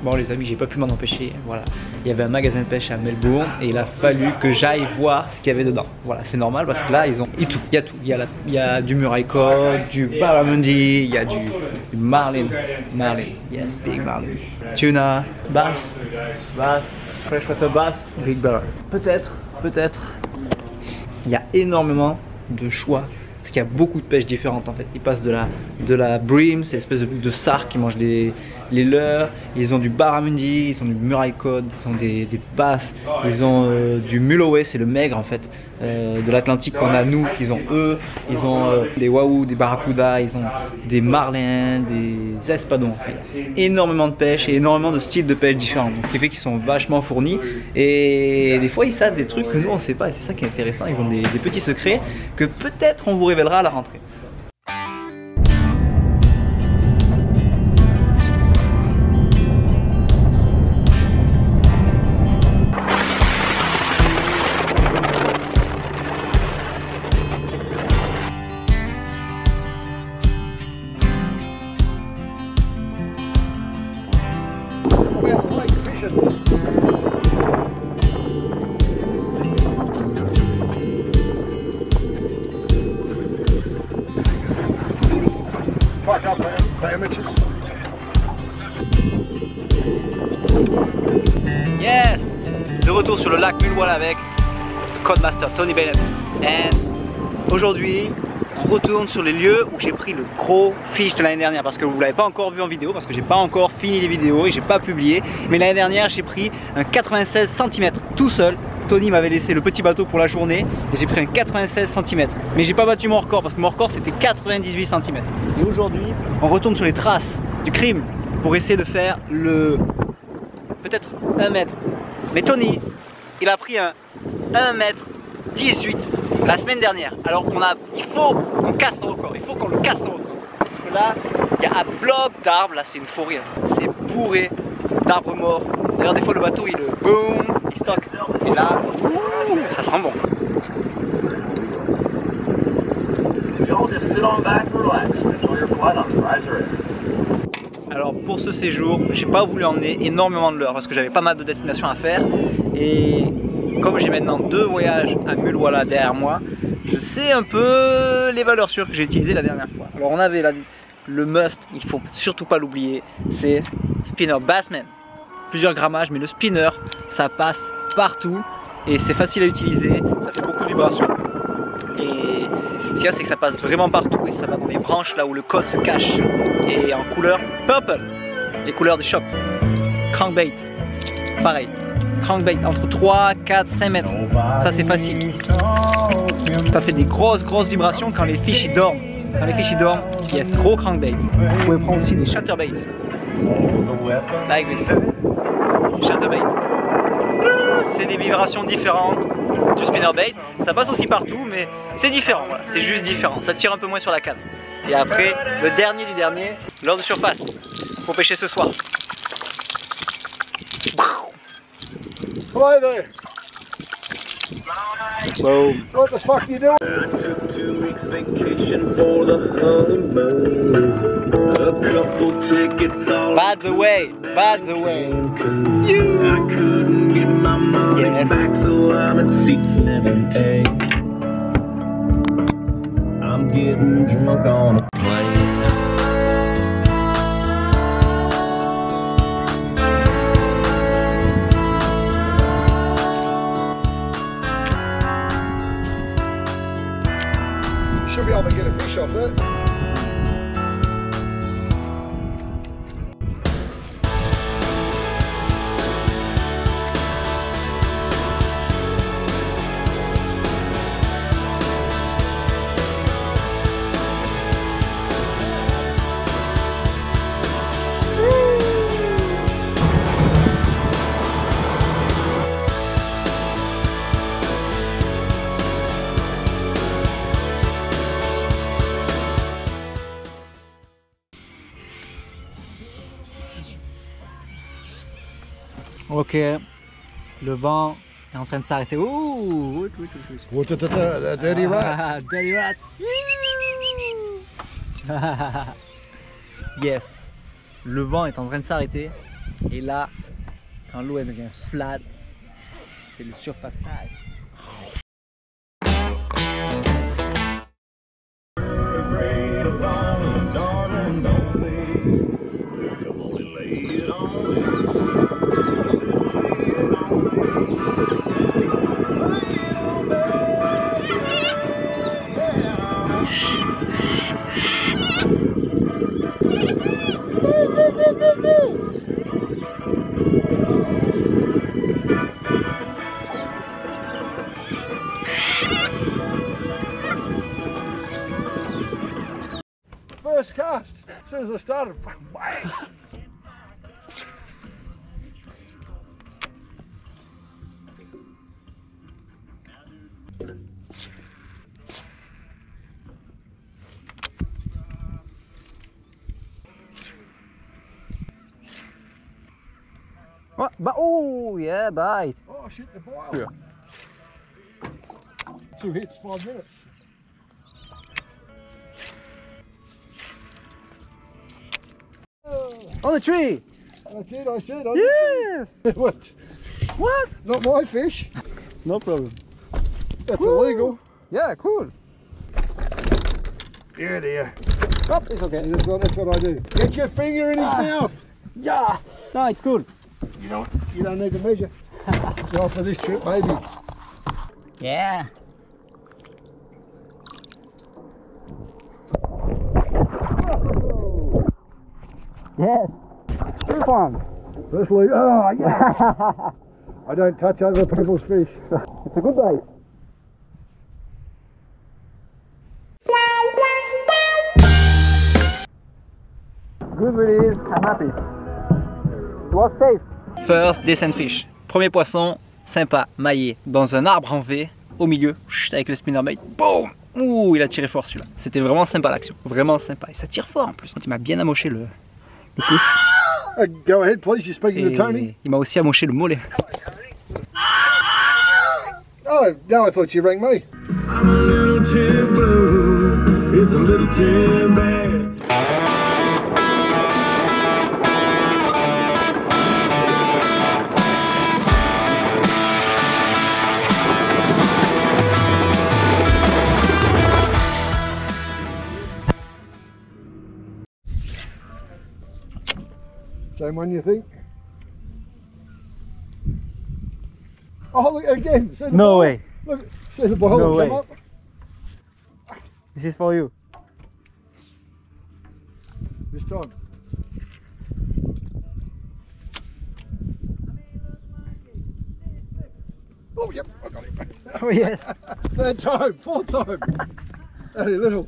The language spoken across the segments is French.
Bon les amis, j'ai pas pu m'en empêcher, voilà. Il y avait un magasin de pêche à Melbourne et il a fallu que j'aille voir ce qu'il y avait dedans. Voilà, c'est normal parce que là ils ont tout, il y a tout. Il y a du Murray cod, du barramundi, il y a du marlin, yes, big marlin. Tuna, bass, freshwater bass, big barrel. Peut-être. Il y a énormément de choix. Parce qu'il y a beaucoup de pêches différentes en fait. Ils passent de la bream, c'est l'espèce de sard qui mange les leurres. Ils ont du barramundi, ils ont du Murray cod, ils ont des basses, ils ont du mulloway, c'est le maigre en fait, de l'Atlantique qu'on a nous, qu'ils ont eux. Ils ont des wahoo, des barracudas, ils ont des marlins, des espadons. En fait. Énormément de pêche et énormément de styles de pêche différents. Donc, ce qui fait qu'ils sont vachement fournis. Et des fois ils savent des trucs que nous on ne sait pas. Et c'est ça qui est intéressant. Ils ont des petits secrets que peut-être on vous révélera à la rentrée. Yes! De retour sur le lac Mulwala avec le Codemaster Tony Bennett. Et aujourd'hui, on retourne sur les lieux où j'ai pris le gros fish de l'année dernière. Parce que vous ne l'avez pas encore vu en vidéo, parce que j'ai pas encore fini les vidéos et j'ai pas publié. Mais l'année dernière, j'ai pris un 96 cm tout seul. Tony m'avait laissé le petit bateau pour la journée et j'ai pris un 96 cm. Mais j'ai pas battu mon record parce que mon record c'était 98 cm. Et aujourd'hui, on retourne sur les traces du crime pour essayer de faire le peut-être 1 mètre. Mais Tony, il a pris un 1m18 la semaine dernière. Alors il faut qu'on casse son record, il faut qu'on le casse son record. Parce que là, il y a un bloc d'arbres, là c'est une forêt, c'est bourré d'arbres morts. D'ailleurs des fois le bateau il boum, il stocke. Et là, ça sent bon. Alors pour ce séjour, j'ai pas voulu emmener énormément de leurres parce que j'avais pas mal de destinations à faire. Et comme j'ai maintenant 2 voyages à Mulwala derrière moi, je sais un peu les valeurs sûres que j'ai utilisées la dernière fois. Alors on avait le must, il faut surtout pas l'oublier, c'est spinner Bassman. Plusieurs grammages, mais le spinner, ça passe partout et c'est facile à utiliser, ça fait beaucoup de vibrations. Et ce qu'il y a, c'est que ça passe vraiment partout et ça va dans les branches là où le code se cache. Et en couleur purple, les couleurs du shop. Crankbait, pareil. Crankbait entre 3, 4, 5 mètres. Ça c'est facile. Ça fait des grosses vibrations quand les fish ils dorment. Quand les fish ils dorment, yes, gros crankbait. Vous pouvez prendre aussi des chatterbait. Like this. Chatterbait. C'est des vibrations différentes du spinnerbait. Ça passe aussi partout, mais c'est différent. Voilà. C'est juste différent. Ça tire un peu moins sur la canne. Et après, le dernier du dernier, leurre de surface. Pour pêcher ce soir. Hello there. Boom. What the fuck are you doing? I took 2 weeks vacation for the honeymoon. A couple tickets all. By the way. I couldn't get my money back, so I'm at seat 17. I'm getting drunk on a plane. Should be able to get a fish off it. Ok, le vent est en train de s'arrêter. Ouh, Dirty rat. Ah, dirty rat. Yes, le vent est en train de s'arrêter. Et là, quand l'eau elle devient flat, c'est le surface tide. First cast, as soon as I started, bang! Oh, oh yeah, bite. Oh shit, the boil. 2 hits, 5 minutes. On the tree. That's it, I said. Yes. What? What? Not my fish. No problem. That's Cool. illegal. Yeah, cool. Yeah, dear. Oh, it's okay. That's what I do. Get your finger in his mouth. Yeah. No, it's cool. You don't need to measure. Well, for this trip, maybe. Yeah. Yes. Good one. First lead. Oh, yeah. I don't touch other people's fish. It's a good bite. Good release. I'm happy. It was safe. First decent fish. Premier poisson, sympa, maillé, dans un arbre en V, au milieu, chut, avec le spinnerbait. Boum. Ouh, il a tiré fort celui-là. C'était vraiment sympa l'action. Vraiment sympa. Et ça tire fort en plus. Il m'a bien amoché le push. Go ahead, please. You're speaking to Tony. Et il m'a aussi amoché le mollet. Oh, no, I thought you rang me. I'm a little too blue. It's a little too bad. Same one, you think? Oh, look again. See the No boil? way. Look, see the boil No come way. up. This is for you. This time. Oh, yep, I got it. Oh yes. Third time, 4th time. Only little.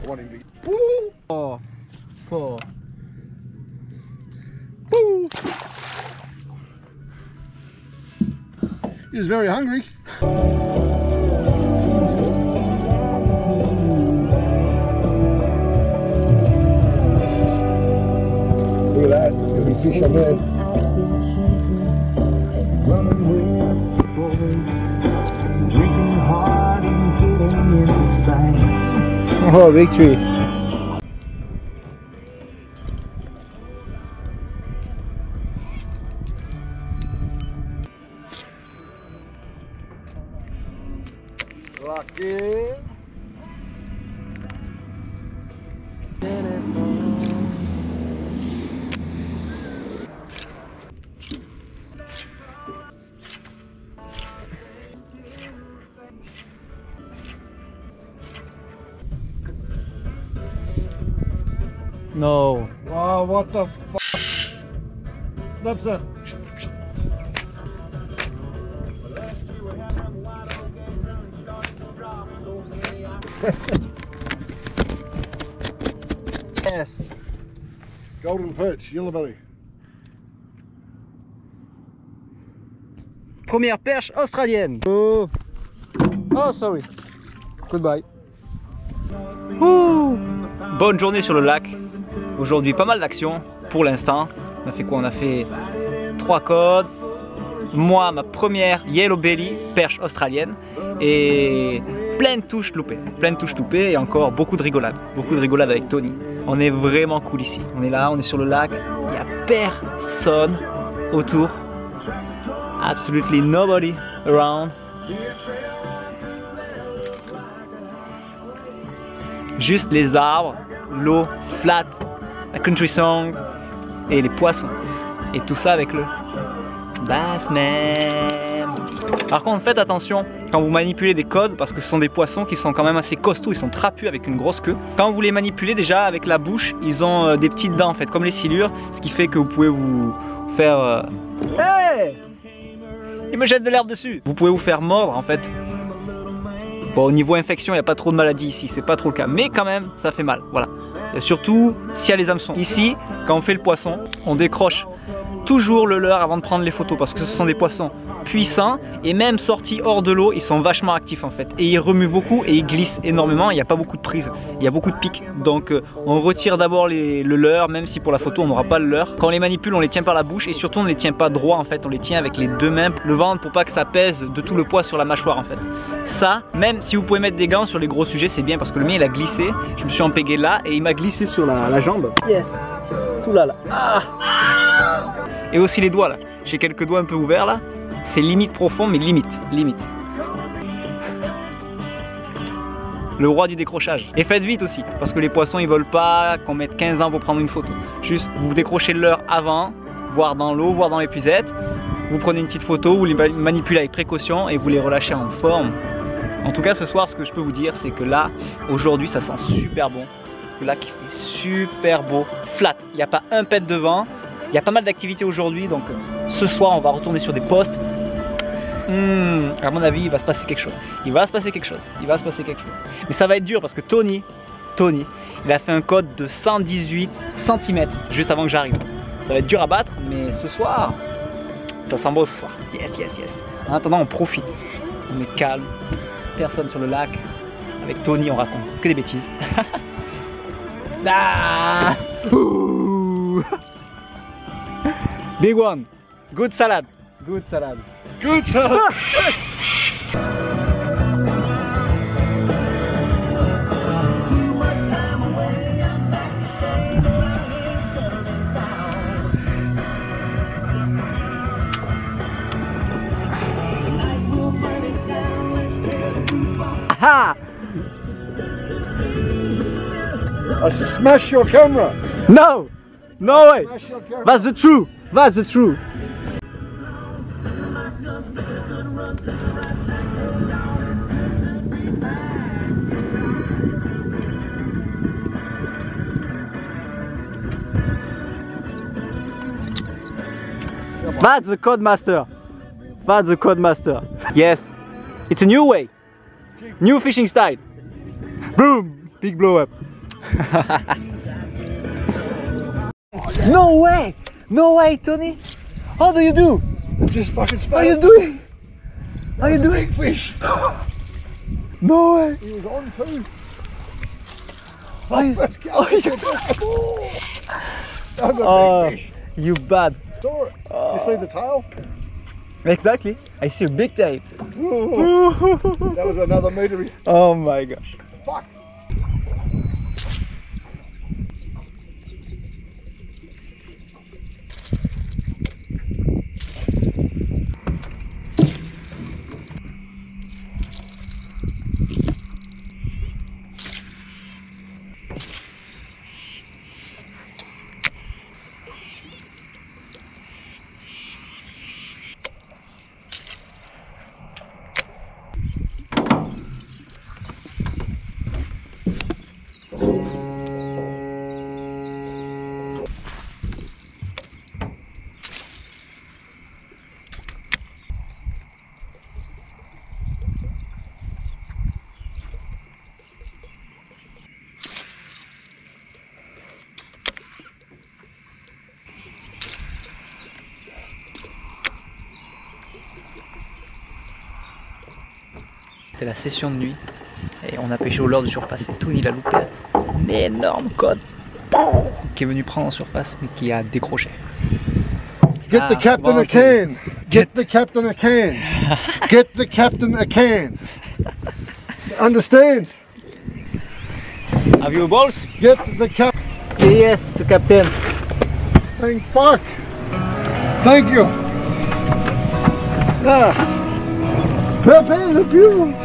I want him to. Woo! Oh. Oh. Woo! He's very hungry. Look at that, there's going to be fish on there. Oh, victory. Lucky. No. Wow, what the fuck? Snaps that. Yes. Golden perch, yellow belly. Première perche australienne. Oh. Oh, sorry. Goodbye. Ouh. Bonne journée sur le lac. Aujourd'hui, pas mal d'actions pour l'instant. On a fait quoi? On a fait 3 codes. Moi, ma première yellow belly, perche australienne. Et plein de touches loupées. Plein de touches loupées et encore beaucoup de rigolades. Beaucoup de rigolades avec Tony. On est vraiment cool ici. On est là, on est sur le lac. Il y a personne autour. Absolutely nobody around. Juste les arbres, l'eau flat, la country song et les poissons. Et tout ça avec le Bassman. Par contre, faites attention quand vous manipulez des codes parce que ce sont des poissons qui sont quand même assez costauds, ils sont trapus avec une grosse queue. Quand vous les manipulez déjà avec la bouche, ils ont des petites dents en fait, comme les silures, ce qui fait que vous pouvez vous faire... Hey! Il me jette de l'herbe dessus. Vous pouvez vous faire mordre en fait. Bon, au niveau infection, il n'y a pas trop de maladies ici, c'est pas trop le cas, mais quand même, ça fait mal, voilà. Et surtout, s'il y a les hameçons. Ici, quand on fait le poisson, on décroche toujours le leurre avant de prendre les photos parce que ce sont des poissons puissants et même sortis hors de l'eau, ils sont vachement actifs en fait. Et ils remuent beaucoup et ils glissent énormément, il n'y a pas beaucoup de prise, il y a beaucoup de pics. Donc on retire d'abord le leurre, même si pour la photo on n'aura pas le leurre. Quand on les manipule, on les tient par la bouche et surtout on ne les tient pas droit en fait, on les tient avec les deux mains, le ventre pour pas que ça pèse de tout le poids sur la mâchoire en fait. Ça, même si vous pouvez mettre des gants sur les gros sujets, c'est bien parce que le mien il a glissé, je me suis empégué là et il m'a glissé sur la jambe. Yes, tout là. Ah. Et aussi les doigts là, j'ai quelques doigts un peu ouverts là, c'est limite profond mais limite. Le roi du décrochage. Et faites vite aussi, parce que les poissons ils veulent pas qu'on mette 15 ans pour prendre une photo. Juste vous décrochez le leurre avant, voire dans l'eau, voire dans l'épuisette, vous prenez une petite photo, vous les manipulez avec précaution et vous les relâchez en forme. En tout cas ce soir ce que je peux vous dire c'est que là, aujourd'hui ça sent super bon. Le lac est super beau, flat, il n'y a pas un pet de vent. Il y a pas mal d'activités aujourd'hui, donc ce soir on va retourner sur des postes. À mon avis, il va se passer quelque chose. Il va se passer quelque chose. Mais ça va être dur parce que Tony, il a fait un code de 118 cm juste avant que j'arrive. Ça va être dur à battre, mais ce soir, ça sent beau ce soir. Yes. En attendant, on profite. On est calme, personne sur le lac. Avec Tony, on raconte que des bêtises. Ah. Big one. Good salad. Aha! I smashed your camera. No way. Smash your camera. That's the truth. That's the code master. Yes, it's a new way, new fishing style. Boom, big blow up. No way, Tony. How do you do? Just fucking How spot you it. doing? Big fish. No way. He was on too. Oh, Let's go. oh, That was a Oh, big fish. you bad. Saw it. You see the tail? Exactly. I see a big tail. That was another meter. Oh my gosh. Fuck. C'était la session de nuit et on a pêché au leurre de surface et Tony il a loupé un énorme code qui est venu prendre en surface mais qui a décroché. Get the captain a can. Get the captain a can. Get the captain a can. Understand? Have you balls? Get the captain. Yes, the captain. Thank fuck. Thank you. Ah. Pepe Le Pew.